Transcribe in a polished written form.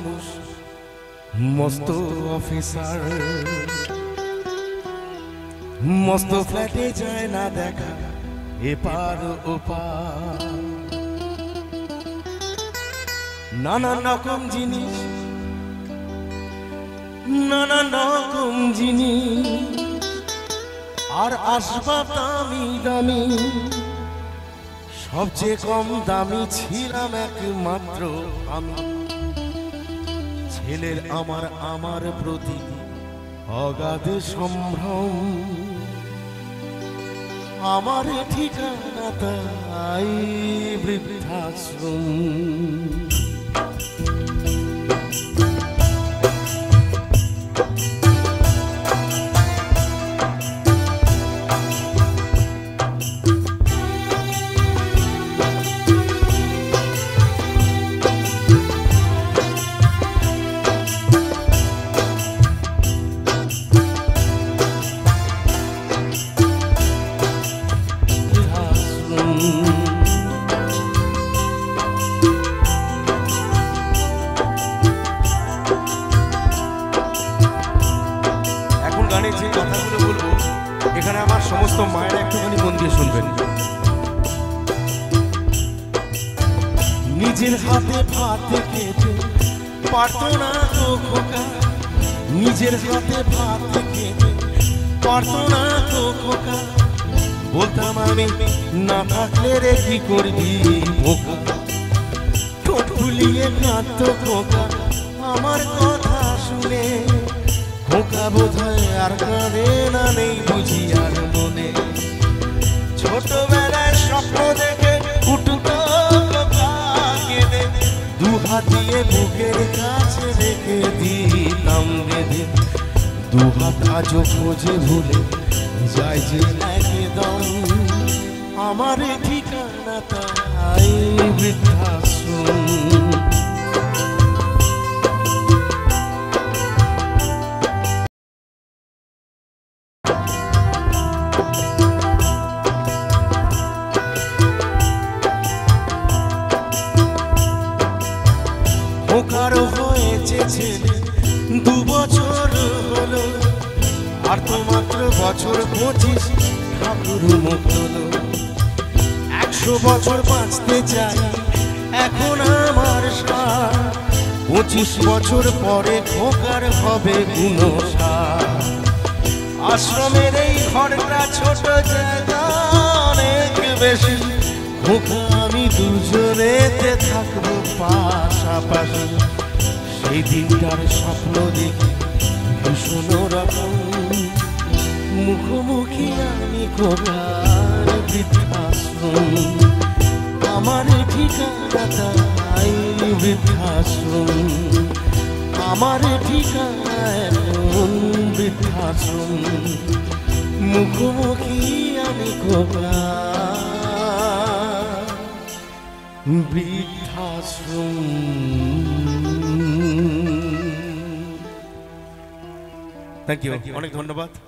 মানুষ মস্ত অফিসার, মস্ত ফ্ল্যাটে যায় না দেখা এপার ওপার। নানান রকম জিনিস, নানান রকম জিনিস, আর আসবাব দামি দামি। সবচেয়ে কম দামি ছিলাম একমাত্র আমি। ছেলের আমার প্রতি অগাধ সম্ভ্রম, আমার ঠিকানা তাই বৃদ্ধাশ্রম। এখন গানের যে কথাগুলো বলবো এখানে আমার সমস্ত মায়েরা একটুখানি মন দিয়ে শুনবেন। নিজের হাতে ভাত খেতে পারতো না তো খোকা, নিজের হাতে ভাত খেতে পারতো না তো খোকা। বলতাম আমি না থাকলে রে কি করবি খোকা, ঠোঁট ফুলিয়ে কাঁদতো খোকা আমার কথা শুনে। খোকা বোধহয় আর কাঁদে না, নেই বুঝি আর মনে। ছোটবেলায় স্বপ্ন দেখে উঠতো খোকা কেঁদে, দু হাত দিয়ে বুকের কাছে রেখে দিতাম বেঁধে। দু হাত আজও খোঁজে ভুলে যায় যে একদম, আমার ঠিকানা তাই বৃদ্ধাশ্রম। খোকারও হয়েছে ছেলে 2 বছর হলো, আর তো মাত্র বছর 25 ঠাকুর মুখ হলো। 100 বছর বাঁচতে চাই এখন আমার সার, 25 বছর পরে খোকার হবে 59। আশ্রমের এই ঘরটা ছোট, জায়গা অনেক বেশি। খোকা আমি দুজনেতে থাকবো পাশাপাশি। সেই দিনটার স্বপ্ন দেখি ভীষণ রকম, মুখোমুখি আমি খোকার বৃদ্ধাশ্রম। আমার ঠিকানা তাই বৃদ্ধাশ্রম, আমার ঠিকানা এখন বৃদ্ধাশ্রম। মুখোমুখি আমি খোকার বৃদ্ধাশ্রম। থ্যাংক ইউ, অনেক ধন্যবাদ।